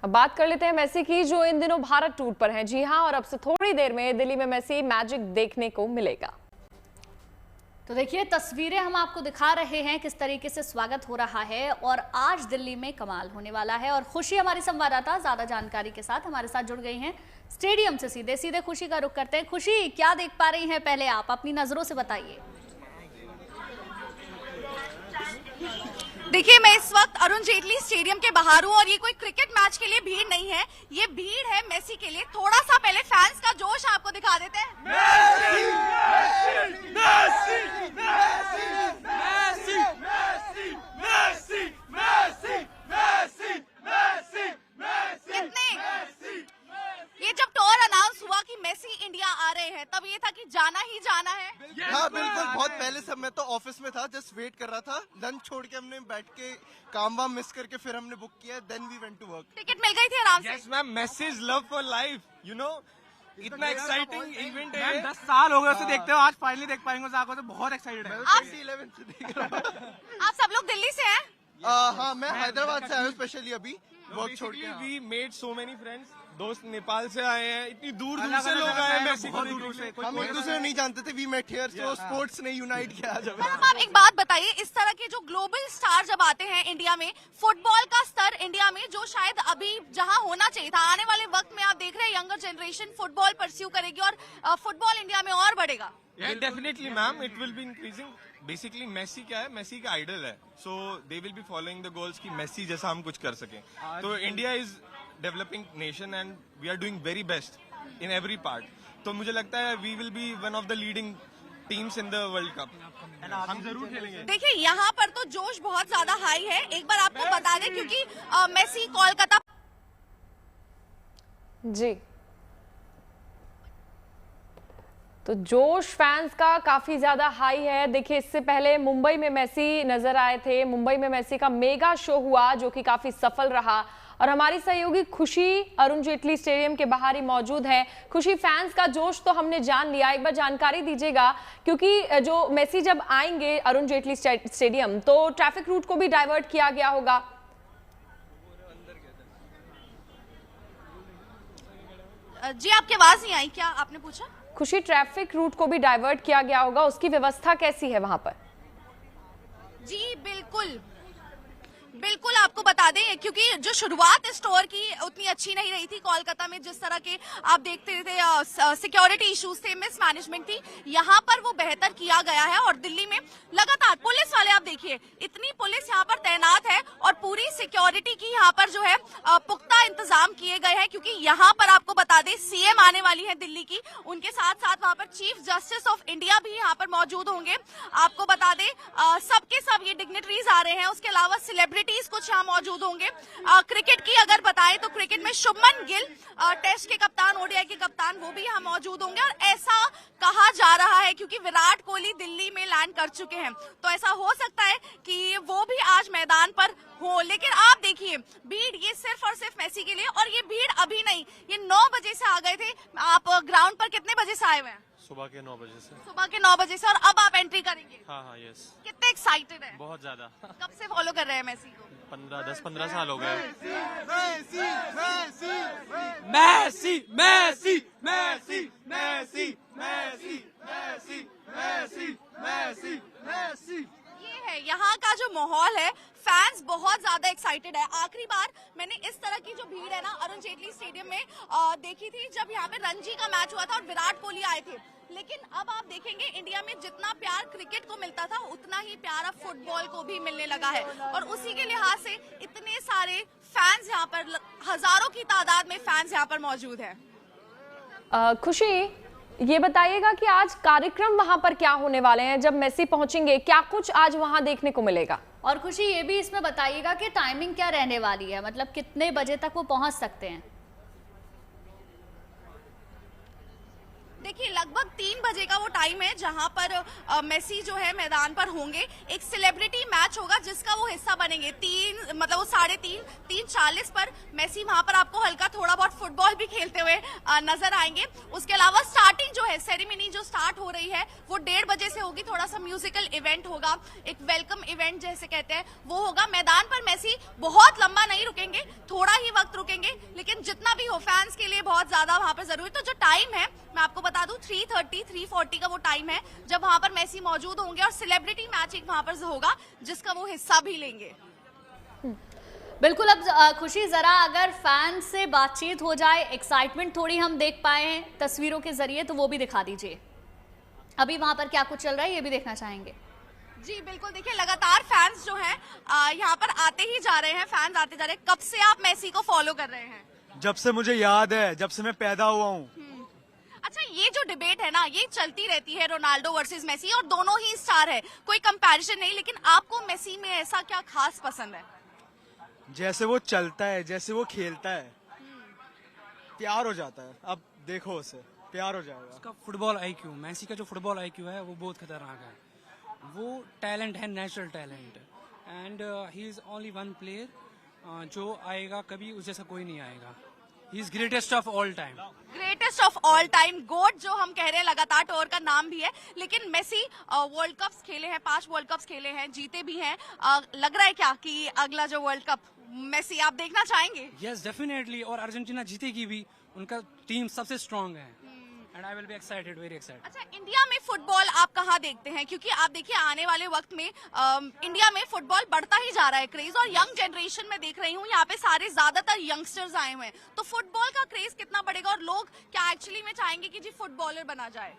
अब बात कर लेते हैं मेसी की, जो इन दिनों भारत टूर पर हैं। जी हां, और अब से थोड़ी देर में दिल्ली में मेसी मैजिक देखने को मिलेगा। तो देखिए, तस्वीरें हम आपको दिखा रहे हैं किस तरीके से स्वागत हो रहा है और आज दिल्ली में कमाल होने वाला है। और खुशी हमारी संवाददाता ज्यादा जानकारी के साथ हमारे साथ जुड़ गई हैं स्टेडियम से। सीधे सीधे खुशी का रुख करते हैं। खुशी, क्या देख पा रही हैं, पहले आप अपनी नजरों से बताइए। देखिए, मैं इस वक्त अरुण जेटली स्टेडियम के बाहर हूँ और ये कोई क्रिकेट मैच के लिए भीड़ नहीं है, ये भीड़ है मेसी के लिए। थोड़ा सा पहले फैंस का जोश आपको दिखा देते हैं। Messi, Messi, Messi, Messi, Messi, Messi, Messi, Messi, Messi, Messi, कितने ये जब टूर अनाउंस हुआ कि मेसी इंडिया आ रहे हैं, तब ये था कि जाना ही जाना है। हाँ बिल्कुल, बहुत पहले से मैं तो ऑफिस में था, जस्ट वेट कर रहा था। लंच छोड़ के हमने बैठ के काम वाम मिस करके फिर हमने बुक किया, then we went to work. Ticket मिल गई थी आराम से? Yes ma'am, Messi's love for life, you know, इतना एक्साइटिंग इवेंट है। 10 साल हो गए उसे देखते हो, आज फाइनली देख पाएंगे उसे आंखों से। बहुत एक्साइटेड है। आप सब लोग दिल्ली से हैं? हाँ, मैं हैदराबाद से आया हूँ स्पेशली अभी वर्क छोड़ के। We made so many friends, दोस्त नेपाल से आए हैं, इतनी दूर दूर से लोग आए हैं मेसी को देखने के लिए। हम एक दूसरे नहीं जानते थे, we met here, so sports ने यूनाइट किया आज हमें। आप एक बात बताइए, इस तरह के जो ग्लोबल स्टार जब आते हैं इंडिया में, फुटबॉल का स्तर इंडिया में जो शायद अभी जहां होना चाहिए था, आने वाले वक्त में आप देख रहे हैं यंगर जनरेशन फुटबॉल परस्यू करेगी और फुटबॉल इंडिया में और बढ़ेगा। Definitely ma'am, it will be increasing. Basically Messi क्या है, मेसी का आइडल है, so they will be following the goals की मेसी जैसा हम कुछ कर सकें। तो India is developing nation and we are doing very best in every part. तो मुझे लगता है we will be one of the leading teams in the world cup. हम जरूर खेलेंगे। देखिए, यहाँ पर तो जोश बहुत ज्यादा हाई है। एक बार आपको बता दें, क्योंकि मेसी कोलकाता जी, तो जोश फैंस का काफी ज्यादा हाई है। देखिए, इससे पहले मुंबई में मेसी नजर आए थे। मुंबई में मेसी का मेगा शो हुआ जो कि काफी सफल रहा। और हमारी सहयोगी खुशी अरुण जेटली स्टेडियम के बाहर ही मौजूद है। खुशी, फैंस का जोश तो हमने जान लिया, एक बार जानकारी दीजिएगा, क्योंकि जो मेसी जब आएंगे अरुण जेटली स्टेडियम तो ट्रैफिक रूट को भी डाइवर्ट किया गया होगा। जी, आपकी आवाज नहीं आई, क्या आपने पूछा? खुशी, ट्रैफिक रूट को भी डाइवर्ट किया गया होगा, उसकी व्यवस्था कैसी है वहां पर? जी बिल्कुल बिल्कुल, आपको बता दें, क्योंकि जो शुरुआत स्टोर की उतनी अच्छी नहीं रही थी कोलकाता में, जिस तरह के आप देखते थे सिक्योरिटी इश्यूज थे, मिसमैनेजमेंट थी, यहाँ पर वो बेहतर किया गया है। और दिल्ली में लगातार पुलिस वाले, आप देखिए, इतनी पुलिस यहाँ पर तैनात है और पूरी सिक्योरिटी की यहाँ पर जो है पुख्ता इंतजाम किए गए हैं। क्योंकि यहाँ पर आपको बता दें, सीएम आने वाली है दिल्ली की, उनके साथ साथ वहाँ पर चीफ जस्टिस ऑफ इंडिया भी यहाँ पर मौजूद होंगे। आपको बता दें, सबके सब ये डिग्नेटरीज आ रहे हैं। उसके अलावा सेलिब्रिटी कुछ यहाँ मौजूद होंगे। क्रिकेट की अगर बताएं तो क्रिकेट में शुभमन गिल, टेस्ट के कप्तान, ओडीआई के कप्तान, वो भी यहाँ मौजूद होंगे। और ऐसा कहा जा रहा है क्योंकि विराट कोहली दिल्ली में लैंड कर चुके हैं, तो ऐसा हो सकता है कि वो भी आज मैदान पर हो। लेकिन आप देखिए, भीड़ ये सिर्फ और सिर्फ मेसी के लिए, और ये भीड़ अभी नहीं, ये 9 बजे से आ गए थे। आप ग्राउंड पर कितने बजे से आए हुए हैं? सुबह के 9 बजे से। सुबह के 9 बजे से, और अब आप एंट्री करेंगे? हाँ, यस। कितने एक्साइटेड है? बहुत ज्यादा। कब से फॉलो कर रहे हैं मेसी को? 10-15 साल हो गए। Messi Messi Messi Messi Messi Messi Messi Messi Messi. ये है यहाँ का जो माहौल है, फैंस बहुत ज्यादा एक्साइटेड है। आखिरी बार मैंने इस तरह की जो भीड़ है ना अरुण जेटली स्टेडियम में देखी थी जब यहाँ पे रणजी का मैच हुआ था और विराट कोहली आए थे। लेकिन अब आप देखेंगे, इंडिया में जितना प्यार क्रिकेट को मिलता था, उतना ही प्यार अब फुटबॉल को भी मिलने लगा है। और उसी के लिहाज से इतने सारे फैंस यहाँ पर, हजारों की तादाद में फैंस यहाँ पर मौजूद है। खुशी, ये बताइएगा कि आज कार्यक्रम वहां पर क्या होने वाले हैं? जब मेसी पहुंचेंगे, क्या कुछ आज वहां देखने को मिलेगा? और खुशी, ये भी इसमें बताइएगा कि टाइमिंग क्या रहने वाली है, मतलब कितने बजे तक वो पहुंच सकते हैं? देखिए, लगभग 3 बजे का वो टाइम है जहां पर मेसी जो है मैदान पर होंगे। एक सेलिब्रिटी मैच होगा जिसका वो हिस्सा बनेंगे। 3:40 पर मेसी वहां पर आपको हल्का थोड़ा बहुत फुटबॉल भी खेलते हुए नजर आएंगे। उसके अलावा स्टार्टिंग जो है, सेरेमनी जो स्टार्ट हो रही है, वो 1:30 बजे से होगी। थोड़ा सा म्यूजिकल इवेंट होगा, एक वेलकम इवेंट जैसे कहते हैं, वो होगा। मैदान पर मेसी बहुत लंबा नहीं रुकेंगे, थोड़ा ही वक्त रुकेंगे। ज्यादा वहां पर जरूरी। तो जो टाइम है मैं आपको बता दूं 3:30 3:40 का वो टाइम है जब वहां पर मेसी मौजूद होंगे और सेलिब्रिटी मैच एक वहां पर होगा जिसका वो हिस्सा भी लेंगे। बिल्कुल। अब खुशी, जरा अगर फैन से बातचीत हो जाए, एक्साइटमेंट थोड़ी हम देख पाए तस्वीरों के जरिए, तो वो भी दिखा दीजिए। अभी वहां पर क्या कुछ चल रहा है ये भी देखना चाहेंगे। जी बिल्कुल, देखिए लगातार फैंस जो हैं यहाँ पर आते ही जा रहे हैं, फैंस आते जा रहे हैं। कब से आप मेसी को फॉलो कर रहे हैं? जब से मुझे याद है, जब से मैं पैदा हुआ हूँ। अच्छा, ये जो डिबेट है ना ये चलती रहती है, रोनाल्डो वर्सेस मेसी, और दोनों ही स्टार है, कोई कंपैरिजन नहीं, लेकिन आपको मेसी में ऐसा क्या खास पसंद है? जैसे वो चलता है, जैसे वो खेलता है, प्यार हो जाता है। अब देखो उसे, प्यार हो जाएगा। उसका फुटबॉल आईक्यू, मेसी का जो फुटबॉल आईक्यू है वो बहुत खतरनाक है। वो टैलेंट है, natural talent, and he is only one player जो आएगा, कभी उस जैसा कोई नहीं आएगा। He is greatest of all time. Greatest of all time, GOAT जो हम कह रहे हैं, लगातार टोर का नाम भी है। लेकिन मेसी वर्ल्ड कप्स खेले हैं, 5 वर्ल्ड कप्स खेले हैं, जीते भी हैं। लग रहा है क्या कि अगला जो वर्ल्ड कप मेसी आप देखना चाहेंगे? यस डेफिनेटली, और अर्जेंटीना जीतेगी भी, उनका टीम सबसे स्ट्रांग है, and I will be excited, very excited. अच्छा, इंडिया में फुटबॉल आप कहाँ देखते हैं? क्योंकि आप देखिए आने वाले वक्त में इंडिया में फुटबॉल बढ़ता ही जा रहा है क्रेज, और यंग जनरेशन में देख रही हूँ यहाँ पे सारे ज्यादातर यंगस्टर्स आए हुए हैं। तो फुटबॉल का क्रेज कितना बढ़ेगा और लोग क्या एक्चुअली में चाहेंगे कि जी फुटबॉलर बना जाए?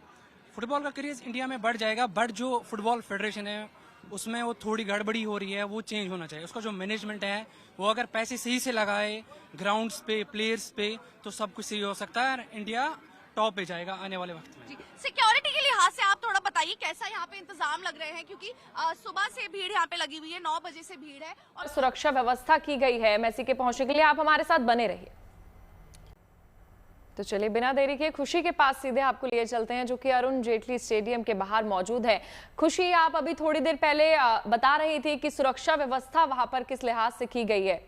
फुटबॉल का क्रेज इंडिया में बढ़ जाएगा, बट जो फुटबॉल फेडरेशन है उसमें वो थोड़ी गड़बड़ी हो रही है, वो चेंज होना चाहिए। उसका जो मैनेजमेंट है वो अगर पैसे सही से लगाए ग्राउंड्स पे, प्लेयर्स पे, तो सब कुछ सही हो सकता है, इंडिया टॉप पे जाएगा आने वाले वक्त में। सिक्योरिटी के लिहाज से आप थोड़ा बताइए कैसा यहाँ पे इंतजाम लग रहे हैं? क्योंकि सुबह से भीड़ यहाँ पे लगी हुई है, 9 बजे से भीड़ है और सुरक्षा व्यवस्था की गई है मेसी के पहुंचने के लिए। आप हमारे साथ बने रहिए। तो चलिए बिना देरी के खुशी के पास सीधे आपको लिए चलते हैं, जो कि अरुण जेटली स्टेडियम के बाहर मौजूद है। खुशी, आप अभी थोड़ी देर पहले बता रही थी कि सुरक्षा व्यवस्था वहां पर किस लिहाज से की गई है?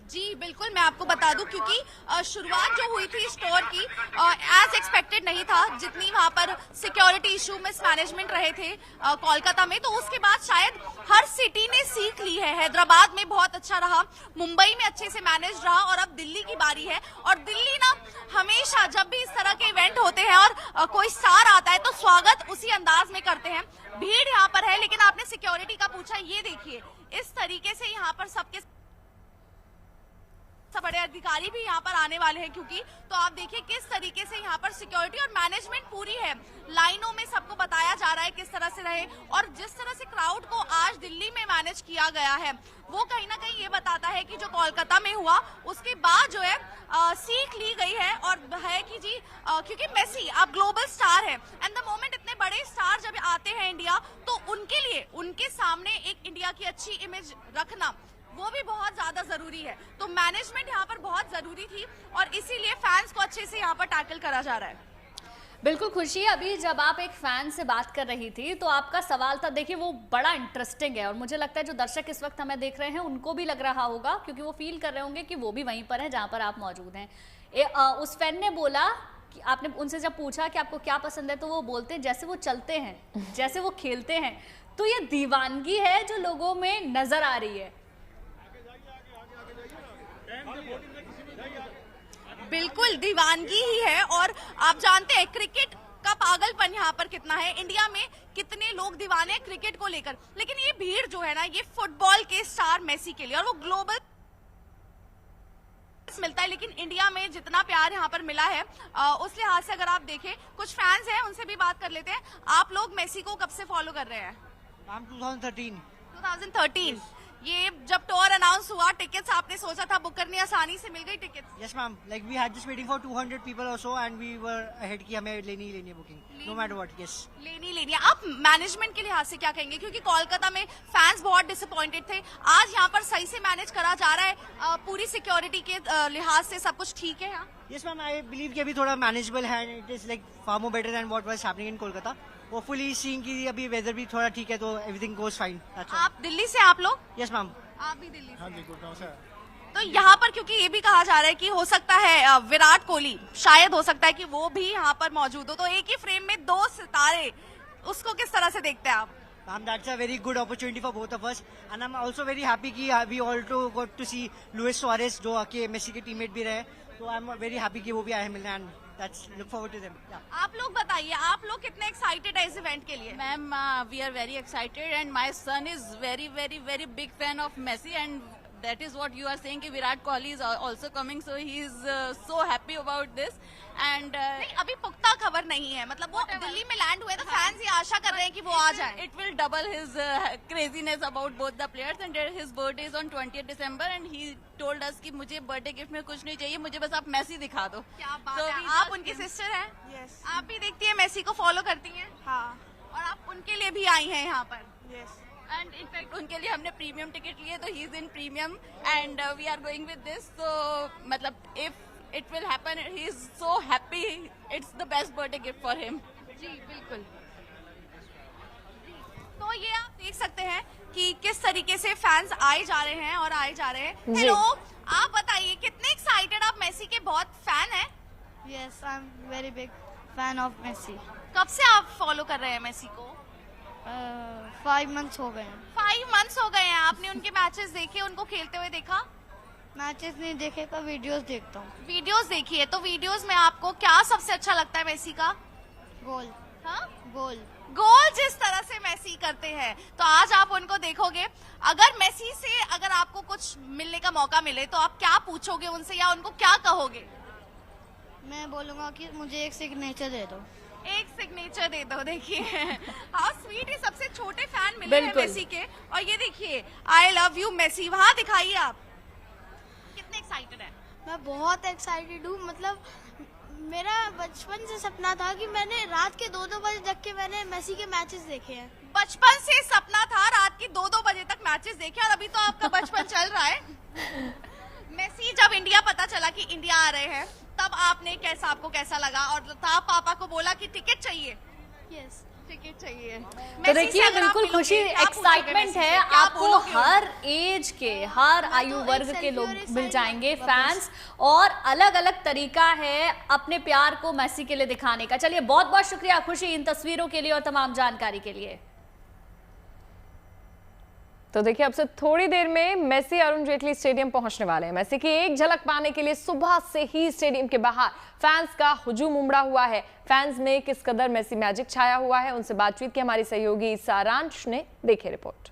जी बिल्कुल, मैं आपको बता दूं, क्योंकि शुरुआत जो हुई थी स्टोर की एज एक्सपेक्टेड नहीं था, जितनी वहां पर सिक्योरिटी इशू मिसमैनेजमेंट रहे थे कोलकाता में, तो उसके बाद शायद हर सिटी ने सीख ली है। हैदराबाद में बहुत अच्छा रहा, मुंबई में अच्छे से मैनेज रहा, और अब दिल्ली की बारी है। और दिल्ली ना हमेशा जब भी इस तरह के इवेंट होते हैं और कोई स्टार आता है तो स्वागत उसी अंदाज में करते हैं। भीड़ यहाँ पर है, लेकिन आपने सिक्योरिटी का पूछा, ये देखिए इस तरीके से यहाँ पर सबके बड़े अधिकारी भी यहाँ पर आने वाले हैं, क्योंकि तो आप देखिए किस तरीके से यहाँ पर सिक्योरिटी और मैनेजमेंट पूरी है। लाइनों में सबको बताया जा रहा है किस तरह से रहे, और जिस तरह से क्राउड को आज दिल्ली में मैनेज किया गया है वो कहीं ना कहीं ये बताता है कि जो कोलकाता में हुआ उसके बाद जो है सीख ली गई है, और है कि जी क्योंकि मेसी आप ग्लोबल स्टार है, एंड द मोमेंट इतने बड़े स्टार जब आते हैं इंडिया, तो उनके लिए उनके सामने एक इंडिया की अच्छी इमेज रखना वो भी बहुत ज्यादा जरूरी है। तो मैनेजमेंट यहाँ पर बहुत जरूरी थी, और इसीलिए फैंस को अच्छे से यहाँ पर टैकल करा जा रहा है। बिल्कुल खुशी, अभी जब आप एक फैन से बात कर रही थी तो आपका सवाल था, देखिए वो बड़ा इंटरेस्टिंग है, और मुझे लगता है जो दर्शक इस वक्त हमें देख रहे हैं उनको भी लग रहा होगा, क्योंकि वो फील कर रहे होंगे कि वो भी वहीं पर है जहाँ पर आप मौजूद हैं। उस फैन ने बोला कि आपने उनसे जब पूछा कि आपको क्या पसंद है, तो वो बोलते हैं जैसे वो चलते हैं, जैसे वो खेलते हैं, तो ये दीवानगी है जो लोगों में नजर आ रही है। बिल्कुल दीवानगी ही है, और आप जानते हैं क्रिकेट का पागलपन यहाँ पर कितना है, इंडिया में कितने लोग दीवाने हैं क्रिकेट को लेकर, लेकिन ये भीड़ जो है ना ये फुटबॉल के स्टार मेसी के लिए, और वो ग्लोबल मिलता है, लेकिन इंडिया में जितना प्यार यहाँ पर मिला है उस लिहाज से अगर आप देखें, कुछ फैंस हैं उनसे भी बात कर लेते हैं। आप लोग मेसी को कब से फॉलो कर रहे हैं? 2013 ये जब टूर अनाउंस हुआ, टिकट्स आपने सोचा था बुक करनी, आसानी से मिल गई tickets? Yes ma'am, like we had just waiting for 200 people or so and we were ahead कि हमें लेनी है booking, no matter what, yes. लेनी है। आप मैनेजमेंट के लिहाज से क्या कहेंगे, क्योंकि कोलकाता में फैंस बहुत डिसअपॉइंटेड थे, आज यहाँ पर सही से मैनेज करा जा रहा है, पूरी सिक्योरिटी के लिहाज से सब कुछ ठीक है यहाँ? Yes ma'am, I believe कि अभी थोड़ा मैनेजेबल है, it is like far more better than what was happening in Kolkata. Hopefully seeing कि अभी वेदर भी थोड़ा ठीक है तो everything goes fine. आप दिल्ली से आप लोग? Yes ma'am. आप भी दिल्ली से? हाँ जी, गुड़गांव से। तो यहाँ पर क्योंकि ये भी कहा जा रहा है कि हो सकता है विराट कोहली शायद हो सकता है कि वो भी यहाँ पर मौजूद हो, तो एक ही फ्रेम में 2 सितारे, उसको किस तरह से देखते हैं आप? That's a very good opportunity for both of us, and I'm also very happy कि we also got to see Luis Suarez जो आके मेसी के टीममेट भी रहे, तो I'm very happy कि वो भी आए मिलने, and that's look forward to them. Yeah. आप लोग बताइए, आप लोग कितने एक्साइटेड है इस इवेंट के लिए? Ma'am, we are very excited and my son is very, very, very big fan of Messi and that is what you are saying कि Virat Kohli is also coming, so he is so happy about this and नहीं, अभी पुख्ता खबर नहीं है, मतलब वो दिल्ली में लैंड हुए तो फैंस ये आशा कर रहे हैं कि वो आ जाए. it will double his craziness about both the players and his birthday is on 20th December and he told us कि मुझे बर्थडे गिफ्ट में कुछ नहीं चाहिए, मुझे बस आप मैसी दिखा दो. क्या बात So है. we आप just उनकी came- सिस्टर हैं? Yes. आप भी देखती हैं मैसी को, फॉलो करती हैं? हाँ. और आप उनके लिए भी आई हैं यहाँ पर? Yes. And in fact उनके लिए हमने प्रीमियम टिकट लिए तो he is in premium and we are going with this, so मतलब if it will happen he is so happy, it's the best birthday gift for him. जी बिल्कुल. तो ये आप देख सकते हैं कि किस तरीके से फैंस आए जा रहे हैं और आए जा रहे हैं. जी. हेलो, आप बताइए कितने एक्साइटेड आप मैसी के बहुत फैन हैं? Yes, I'm very big fan of Messi. कब से आप फॉलो कर रहे हैं मैसी को? 5 months हो गए हैं. 5 months हो गए हैं. आपने उनके मैचेस देखे, उनको खेलते हुए देखा? मैचेस नहीं देखे का वीडियोस देखता हूँ. वीडियोस देखी है, तो वीडियोस में आपको क्या सबसे अच्छा लगता है मैसी का? गोल. हाँ? गोल. गोल जिस तरह से मैसी करते हैं, तो आज आप उनको देखोगे. अगर मैसी से अगर आपको कुछ मिलने का मौका मिले तो आप क्या पूछोगे उनसे या उनको क्या कहोगे? मैं बोलूँगा कि मुझे एक सिग्नेचर दे दो. एक सिग्नेचर दे दो. देखिए हाउ स्वीट, ये सबसे छोटे फैन मिले हैं बिल्कुल. मेसी के. और ये देखिए, आई लव यू मेसी, वहाँ दिखाइए आप कितने एक्साइटेड है. मैं बहुत एक्साइटेड हूँ. मतलब मेरा बचपन से सपना था कि मैंने रात के 2-2 बजे जग के मैंने मेसी के मैचेस देखे हैं. बचपन से सपना था रात के 2-2 बजे तक मैचेस देखे, और अभी तो आपका बचपन चल रहा है. मेसी जब इंडिया पता चला कि इंडिया आ रहे हैं, तब आपको कैसा लगा? और तब पापा को बोला कि टिकट चाहिए? यस. टिकट चाहिए. तो देखिए बिल्कुल खुशी, एक्साइटमेंट है. आपको हर एज के, हर आयु वर्ग के लोग मिल जाएंगे फैंस, और अलग अलग तरीका है अपने प्यार को मैसी के लिए दिखाने का. चलिए, बहुत बहुत शुक्रिया खुशी इन तस्वीरों के लिए और तमाम जानकारी के लिए. तो देखिए, अब से थोड़ी देर में मेसी अरुण जेटली स्टेडियम पहुंचने वाले हैं. मेसी की एक झलक पाने के लिए सुबह से ही स्टेडियम के बाहर फैंस का हुजूम उमड़ा हुआ है. फैंस में किस कदर मेसी मैजिक छाया हुआ है, उनसे बातचीत की हमारी सहयोगी सारांश ने. देखिए रिपोर्ट.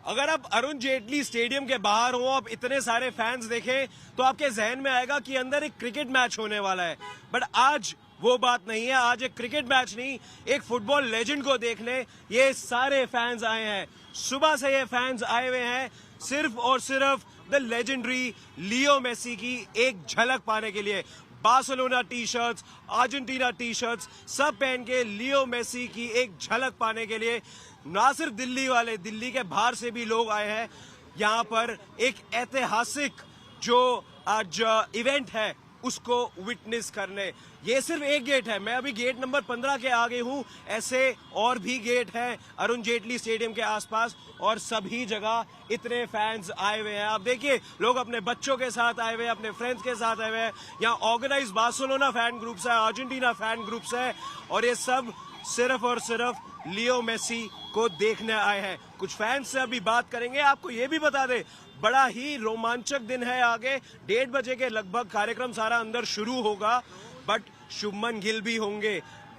अगर आप अरुण जेटली स्टेडियम के बाहर हो, आप इतने सारे फैंस देखें तो आपके जहन में आएगा कि अंदर एक क्रिकेट मैच होने वाला है. बट आज वो बात नहीं है. आज एक क्रिकेट मैच नहीं, एक फुटबॉल लेजेंड को देखने ये सारे फैंस आए हैं. सुबह से ये फैंस आए हुए हैं सिर्फ और सिर्फ द लेजेंडरी लियो मेसी की एक झलक पाने के लिए. Barcelona T shirts, Argentina T shirts सब पहन के लियो मेसी की एक झलक पाने के लिए ना सिर्फ दिल्ली वाले, दिल्ली के बाहर से भी लोग आए हैं यहाँ पर एक ऐतिहासिक जो आज इवेंट है उसको विटनेस करने. ये सिर्फ एक गेट है. मैं अभी गेट नंबर 15 के आगे हूँ. ऐसे और भी गेट हैं अरुण जेटली स्टेडियम के आसपास, और सभी जगह इतने फैंस आए हुए हैं. आप देखिए, लोग अपने बच्चों के साथ आए हुए हैं, अपने फ्रेंड्स के साथ आए हुए हैं. यहाँ ऑर्गेनाइज बार्सिलोना फैन ग्रुप्स है, अर्जेंटीना फैन ग्रुप्स है, और ये सब सिर्फ और सिर्फ लियो मेसी को देखने आए हैं. कुछ फैंस से अभी बात करेंगे. आपको ये भी बता दें, बड़ा ही रोमांचक दिन है आगे. 1:30 बजे के लगभग कार्यक्रम सारा अंदर शुरू होगा, बट शुभमन गिल भी होंगे.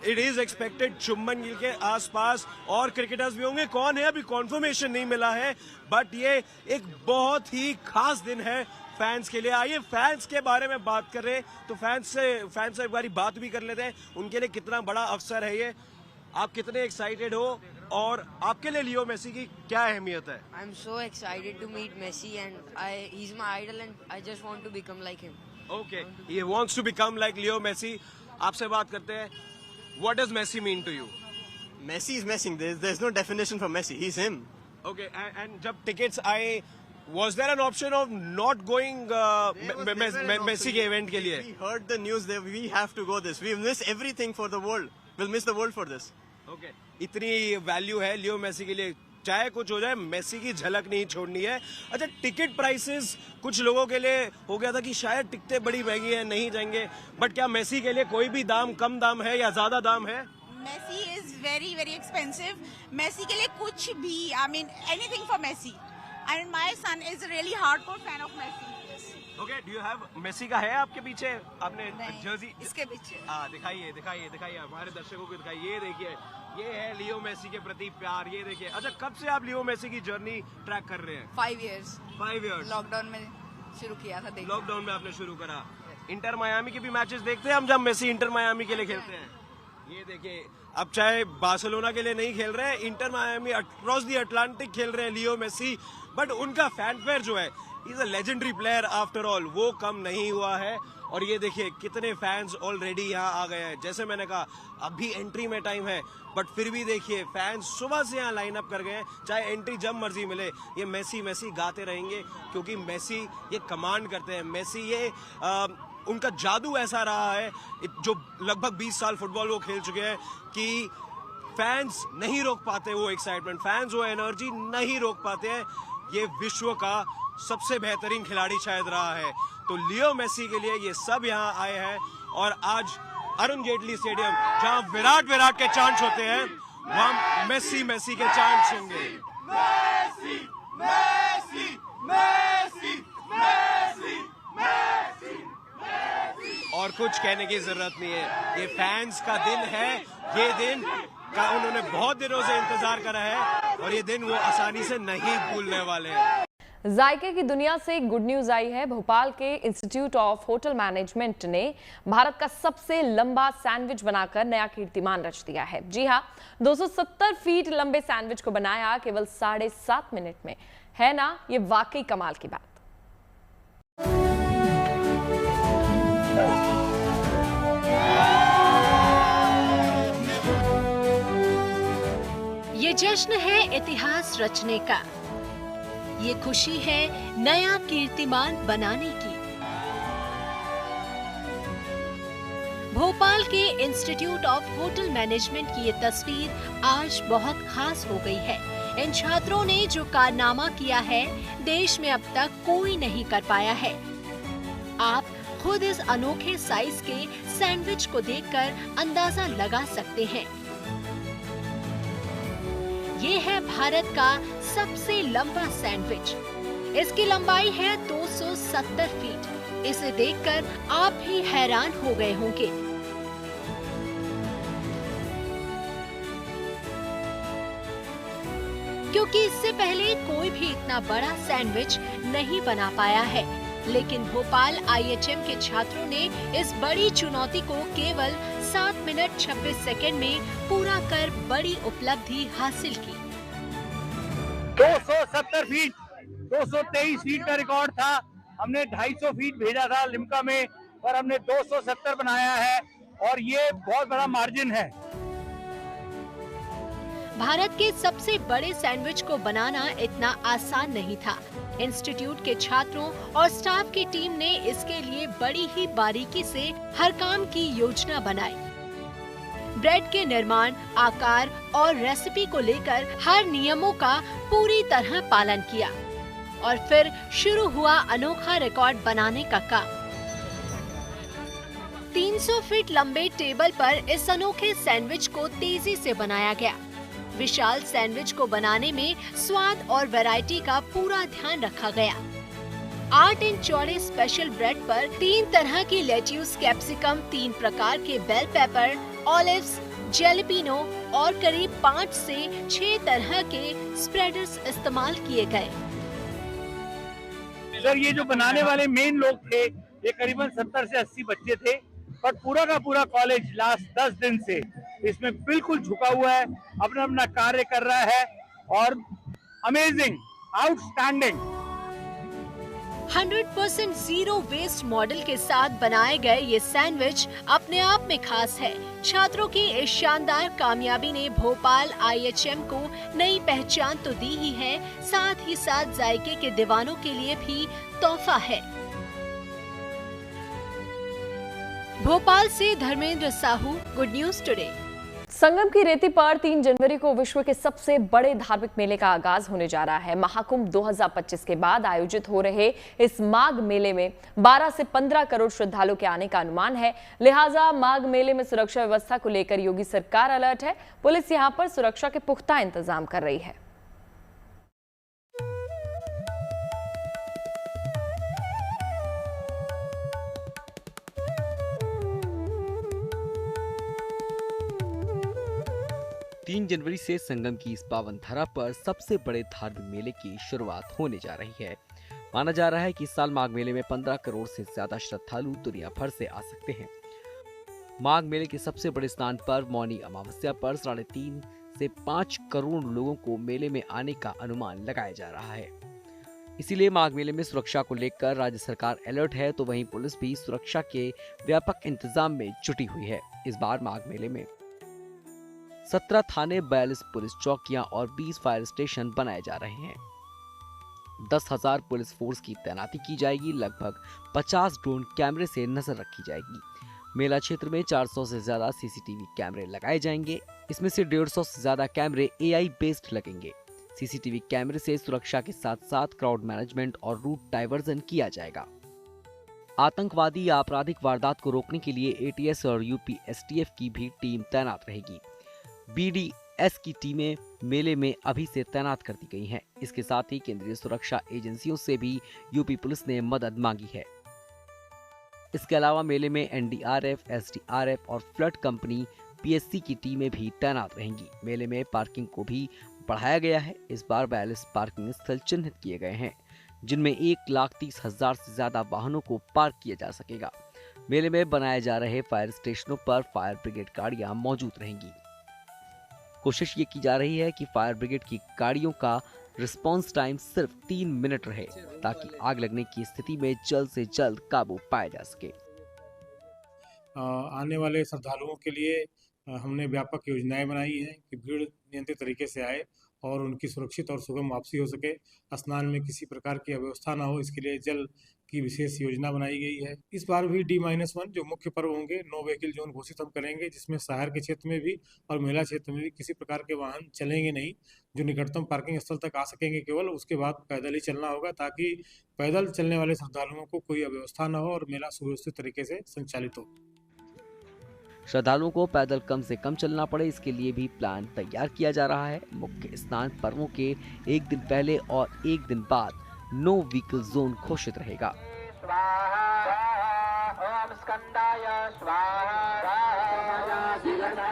It is expected Shubman Gill के आसपास और क्रिकेटर्स भी होंगे. कौन है अभी कॉन्फर्मेशन नहीं मिला है, बट ये एक बहुत ही खास दिन है फैंस के लिए. आइए फैंस के बारे में बात कर रहे हैं, तो फैंस से एक बारी बात भी कर लेते हैं. उनके लिए कितना बड़ा अवसर है ये, आप कितने एक्साइटेड हो, और आपके लिए लियो मेसी की क्या अहमियत है? I am so excited to meet Messi and he is my idol and I just want to become like him. Okay, he wants to become like Leo Messi. आपसे बात करते हैं. What does Messi mean to you? Messi is messing. There's no definition for Messi. He's him. Okay, and जब tickets आए, was there an option of not going Messi के event के लिए? We heard the news that we have to go this. We miss everything for the world. We'll miss the world for this. Okay, इतनी value है Leo Messi के लिए, चाहे कुछ हो जाए मेसी की झलक नहीं छोड़नी है. अच्छा, टिकट प्राइसेस कुछ लोगों के लिए हो गया था कि शायद टिकटें बड़ी महंगी है, नहीं जाएंगे, बट क्या मेसी के लिए कोई भी दाम कम दाम है या ज्यादा दाम है? Messi is very very expensive. Messi के लिए कुछ भी, I mean anything for Messi. And my son is really hardcore fan of Messi. Okay, do you have Messi का है आपके पीछे? आपने जर्सी इसके पीछे? हाँ, दिखाइए दिखाइए दिखाइए, हमारे दर्शकों को दिखाइए. ये देखिए, ये है लियो मेसी के प्रति प्यार. ये देखिए. अच्छा, कब से आप लियो मेसी की जर्नी ट्रैक कर रहे हैं? 5 years. 5 years. लॉकडाउन में शुरू किया था. लॉकडाउन में आपने शुरू करा. इंटर मायामी के भी मैचेस देखते हैं हम, जब मेसी इंटर मायामी के लिए खेलते हैं. ये देखिए, अब चाहे बार्सिलोना के लिए नहीं खेल रहे हैं, inter Miami across the Atlantic खेल रहे हैं लियो मेसी. बट उनका फैनफेयर जो है, is a legendary player after all, वो कम नहीं हुआ है. और ये देखिए कितने फैंस ऑलरेडी यहाँ आ गए हैं. जैसे मैंने कहा, अभी एंट्री में टाइम है, बट फिर भी देखिए फैंस सुबह से यहाँ लाइन अप कर गए हैं. चाहे एंट्री जब मर्जी मिले, ये मेसी मेसी गाते रहेंगे, क्योंकि मेसी ये कमांड करते हैं. मेसी ये उनका जादू ऐसा रहा है, जो लगभग 20 साल फुटबॉल वो खेल चुके हैं, कि फैंस नहीं रोक पाते वो एक्साइटमेंट, फैंस वो एनर्जी नहीं रोक पाते हैं. ये विश्व का सबसे बेहतरीन खिलाड़ी शायद रहा है. तो लियो मेसी के लिए ये सब यहाँ आए हैं. और आज अरुण जेटली स्टेडियम, जहाँ विराट के चांट्स होते हैं, वहाँ मेसी मेसी के चांट्स होंगे. Messi, Messi, Messi, Messi, Messi, Messi. और कुछ कहने की जरूरत नहीं है. ये फैंस का दिन है. ये दिन का उन्होंने बहुत दिनों से इंतजार करा है, और ये दिन वो आसानी से नहीं भूलने वाले हैं. जायके की दुनिया से एक गुड न्यूज आई है. भोपाल के इंस्टीट्यूट ऑफ होटल मैनेजमेंट ने भारत का सबसे लंबा सैंडविच बनाकर नया कीर्तिमान रच दिया है. जी हां, 270 फीट लंबे सैंडविच को बनाया केवल 7.5 मिनट में. है ना ये वाकई कमाल की बात. ये जश्न है इतिहास रचने का. ये खुशी है नया कीर्तिमान बनाने की. भोपाल के इंस्टीट्यूट ऑफ होटल मैनेजमेंट की ये तस्वीर आज बहुत खास हो गई है. इन छात्रों ने जो कारनामा किया है, देश में अब तक कोई नहीं कर पाया है. आप खुद इस अनोखे साइज के सैंडविच को देखकर अंदाजा लगा सकते हैं. ये है भारत का सबसे लंबा सैंडविच. इसकी लंबाई है 270 फीट. इसे देखकर आप भी हैरान हो गए होंगे. क्योंकि इससे पहले कोई भी इतना बड़ा सैंडविच नहीं बना पाया है. लेकिन भोपाल IHM के छात्रों ने इस बड़ी चुनौती को केवल 7 मिनट 26 सेकंड में पूरा कर बड़ी उपलब्धि हासिल की. 270 फीट, 223 फीट का रिकॉर्ड था. हमने 250 फीट भेजा था लिम्का में, पर हमने 270 बनाया है, और ये बहुत बड़ा मार्जिन है. भारत के सबसे बड़े सैंडविच को बनाना इतना आसान नहीं था. इंस्टीट्यूट के छात्रों और स्टाफ की टीम ने इसके लिए बड़ी ही बारीकी से हर काम की योजना बनाई. ब्रेड के निर्माण, आकार और रेसिपी को लेकर हर नियमों का पूरी तरह पालन किया. और फिर शुरू हुआ अनोखा रिकॉर्ड बनाने का काम. 300 फीट लंबे टेबल पर इस अनोखे सैंडविच को तेजी से बनाया गया. विशाल सैंडविच को बनाने में स्वाद और वैरायटी का पूरा ध्यान रखा गया. 8 इंच चौड़े स्पेशल ब्रेड पर 3 तरह की लेट्यूस, कैप्सिकम, 3 प्रकार के बेल पेपर, ऑलिव्स, जेलेपिनो और करीब 5 से 6 तरह के स्प्रेडर्स इस्तेमाल किए गए. सर, ये जो बनाने वाले मेन लोग थे, ये करीबन 70 से 80 बच्चे थे, पर पूरा का पूरा कॉलेज लास्ट 10 दिन से इसमें बिल्कुल झुका हुआ है, अपना अपना कार्य कर रहा है. और amazing, outstanding. 100% zero waste model के साथ बनाए गए ये सैंडविच अपने आप में खास है. छात्रों की इस शानदार कामयाबी ने भोपाल IHM को नई पहचान तो दी ही है, साथ ही साथ जायके के दीवानों के लिए भी तोहफा है. भोपाल से Dharmendra Sahu, good news today. Sangam की रेती पर 3 जनवरी को विश्व के सबसे बड़े धार्मिक मेले का आगाज होने जा रहा है। महाकुंभ 2025 के बाद आयोजित हो रहे इस माघ मेले में 12 से 15 करोड़ श्रद्धालुओं के आने का अनुमान है। लिहाजा माघ मेले में सुरक्षा व्यवस्था को लेकर योगी सरकार अलर्ट है। पुलिस यहां पर सुरक्षा के पुख्ता इंतजाम कर रही है। तीन जनवरी से संगम की इस पावन धरा पर सबसे बड़े धार्मिक मेले की शुरुआत होने जा रही है। माना जा रहा है कि इस साल माघ मेले में 15 करोड़ से ज्यादा श्रद्धालु दुनिया भर से आ सकते हैं। माघ मेले के सबसे बड़े स्नान पर्व मौनी अमावस्या पर 3.5 से 5 करोड़ लोगों को मेले में आने का अनुमान लगाया जा रहा है। इसीलिए माघ मेले में सुरक्षा को लेकर राज्य सरकार अलर्ट है, तो वहीं पुलिस भी सुरक्षा के व्यापक इंतजाम में जुटी हुई है। इस बार माघ मेले में 17 थाने, 42 पुलिस चौकियां और 20 फायर स्टेशन बनाए जा रहे हैं। 10,000 पुलिस फोर्स की तैनाती की जाएगी। लगभग 50 ड्रोन कैमरे से नजर रखी जाएगी। मेला क्षेत्र में 400 से ज्यादा सीसीटीवी कैमरे लगाए जाएंगे। इसमें से 150 से ज्यादा कैमरे AI बेस्ड लगेंगे। सीसीटीवी कैमरे से सुरक्षा के साथ साथ क्राउड मैनेजमेंट और रूट डाइवर्जन किया जाएगा। आतंकवादी या आपराधिक वारदात को रोकने के लिए ATS और UP STF की भी टीम तैनात रहेगी। BDS की टीमें मेले में अभी से तैनात कर दी गई हैं। इसके साथ ही केंद्रीय सुरक्षा एजेंसियों से भी यूपी पुलिस ने मदद मांगी है। इसके अलावा मेले में NDRF, SDRF और फ्लड कंपनी PSC की टीमें भी तैनात रहेंगी। मेले में पार्किंग को भी बढ़ाया गया है। इस बार 42 पार्किंग स्थल चिन्हित किए गए हैं, जिनमें 1,30,000 से ज्यादा वाहनों को पार्क किया जा सकेगा। मेले में बनाए जा रहे फायर स्टेशनों पर फायर ब्रिगेड गाड़ियां मौजूद रहेंगी। कोशिश ये की जा रही है कि फायर ब्रिगेड की गाड़ियों का रिस्पांस टाइम सिर्फ 3 मिनट रहे, ताकि आग लगने की स्थिति में जल्द से जल्द काबू पाया जा सके। आने वाले श्रद्धालुओं के लिए हमने व्यापक योजनाएं बनाई हैं कि भीड़ नियंत्रित तरीके से आए और उनकी सुरक्षित और सुगम वापसी हो सके। स्नान में किसी प्रकार की अव्यवस्था ना हो, इसके लिए जल की विशेष योजना बनाई गई है। इस बार भी D-1 जो मुख्य पर्व होंगे, नो व्हीकल जोन घोषित हम करेंगे, जिसमें शहर के क्षेत्र में भी और मेला क्षेत्र में भी किसी प्रकार के वाहन चलेंगे नहीं। जो निकटतम पार्किंग स्थल तक आ सकेंगे केवल, उसके बाद पैदल ही चलना होगा, ताकि पैदल चलने वाले श्रद्धालुओं को कोई अव्यवस्था न हो और मेला सुव्यवस्थित तरीके से संचालित हो। श्रद्धालुओं को पैदल कम से कम चलना पड़े, इसके लिए भी प्लान तैयार किया जा रहा है। मुख्य स्नान पर्वों के एक दिन पहले और एक दिन बाद नो व्हीकल जोन घोषित रहेगा।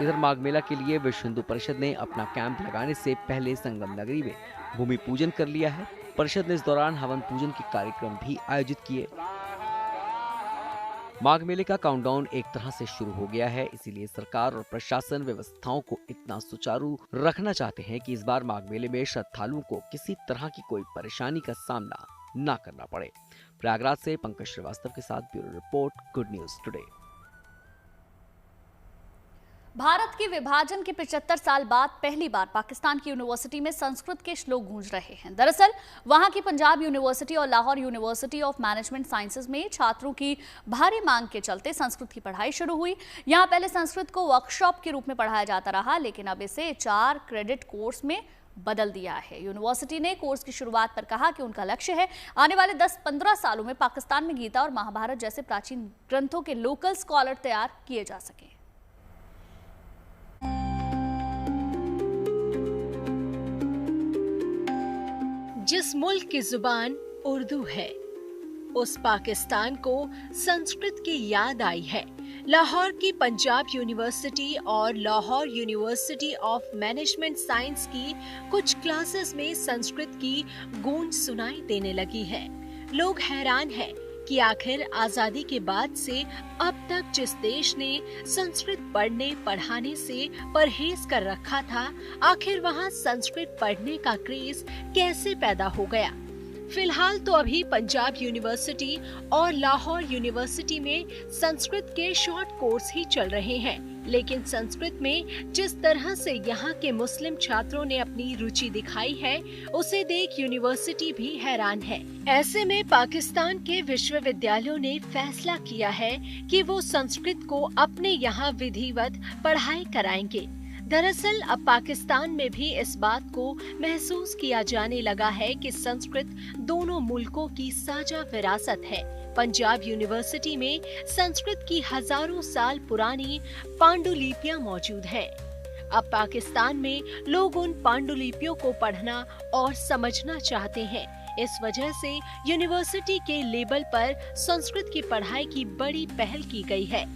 इधर माघ मेला के लिए विश्व हिंदू परिषद ने अपना कैंप लगाने से पहले संगम नगरी में भूमि पूजन कर लिया है। परिषद ने इस दौरान हवन पूजन के कार्यक्रम भी आयोजित किए। माघ मेले का काउंटडाउन एक तरह से शुरू हो गया है, इसीलिए सरकार और प्रशासन व्यवस्थाओं को इतना सुचारू रखना चाहते हैं कि इस बार माघ मेले में श्रद्धालुओं को किसी तरह की कोई परेशानी का सामना ना करना पड़े। प्रयागराज से पंकज श्रीवास्तव के साथ bureau report, good news today. Bharat के विभाजन के 75 साल बाद पहली बार पाकिस्तान की यूनिवर्सिटी में संस्कृत के श्लोक गूंज रहे हैं। दरअसल वहां की पंजाब यूनिवर्सिटी और Lahore university of management sciences में छात्रों की भारी मांग के चलते संस्कृत की पढ़ाई शुरू हुई। यहां पहले संस्कृत को वर्कशॉप के रूप में पढ़ाया जाता रहा, लेकिन अब इसे 4 क्रेडिट कोर्स में बदल दिया है। यूनिवर्सिटी ने कोर्स की शुरुआत पर कहा कि उनका लक्ष्य है आने वाले 10-15 सालों में पाकिस्तान में गीता और महाभारत जैसे प्राचीन ग्रंथों के लोकल स्कॉलर तैयार किए जा सके। जिस मुल्क की जुबान उर्दू है, उस पाकिस्तान को संस्कृत की याद आई है। लाहौर की पंजाब यूनिवर्सिटी और Lahore university of management science की कुछ क्लासेस में संस्कृत की गूंज सुनाई देने लगी है। लोग हैरान हैं कि आखिर आजादी के बाद से अब तक जिस देश ने संस्कृत पढ़ने पढ़ाने से परहेज कर रखा था, आखिर वहां संस्कृत पढ़ने का क्रेज कैसे पैदा हो गया। फिलहाल तो अभी पंजाब यूनिवर्सिटी और लाहौर यूनिवर्सिटी में संस्कृत के शॉर्ट कोर्स ही चल रहे हैं, लेकिन संस्कृत में जिस तरह से यहाँ के मुस्लिम छात्रों ने अपनी रुचि दिखाई है, उसे देख यूनिवर्सिटी भी हैरान है। ऐसे में पाकिस्तान के विश्वविद्यालयों ने फैसला किया है कि वो संस्कृत को अपने यहाँ विधिवत पढ़ाई कराएंगे। दरअसल अब पाकिस्तान में भी इस बात को महसूस किया जाने लगा है कि संस्कृत दोनों मुल्कों की साझा विरासत है। पंजाब यूनिवर्सिटी में संस्कृत की हजारों साल पुरानी पांडुलिपियां मौजूद हैं। अब पाकिस्तान में लोग उन पांडुलिपियों को पढ़ना और समझना चाहते हैं। इस वजह से यूनिवर्सिटी के लेवल पर संस्कृत की पढ़ाई की बड़ी पहल की गई है।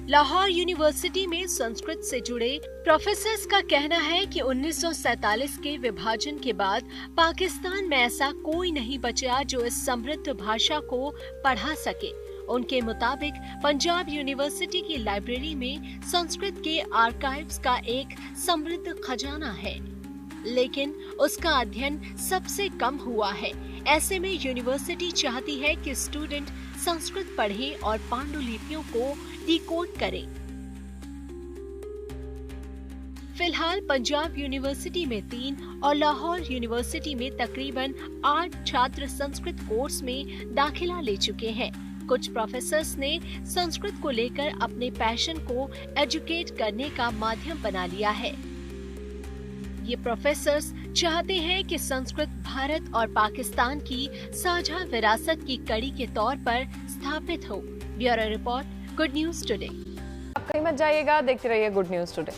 लाहौर यूनिवर्सिटी में संस्कृत से जुड़े प्रोफेसर्स का कहना है कि 1947 के विभाजन के बाद पाकिस्तान में ऐसा कोई नहीं बचा जो इस समृद्ध भाषा को पढ़ा सके। उनके मुताबिक पंजाब यूनिवर्सिटी की लाइब्रेरी में संस्कृत के आर्काइव्स का एक समृद्ध खजाना है, लेकिन उसका अध्ययन सबसे कम हुआ है। ऐसे में यूनिवर्सिटी चाहती है कि स्टूडेंट संस्कृत पढ़ें और पांडुलिपियों को डिकोड करें। फिलहाल पंजाब यूनिवर्सिटी में 3 और लाहौर यूनिवर्सिटी में तकरीबन 8 छात्र संस्कृत कोर्स में दाखिला ले चुके हैं। कुछ प्रोफेसर्स ने संस्कृत को लेकर अपने पैशन को एजुकेट करने का माध्यम बना लिया है। ये प्रोफेसर्स चाहते हैं कि संस्कृत भारत और पाकिस्तान की साझा विरासत की कड़ी के तौर पर स्थापित हो। Bureau report, good news today. आप कहीं मत जाइएगा, देखते रहिए गुड न्यूज टुडे।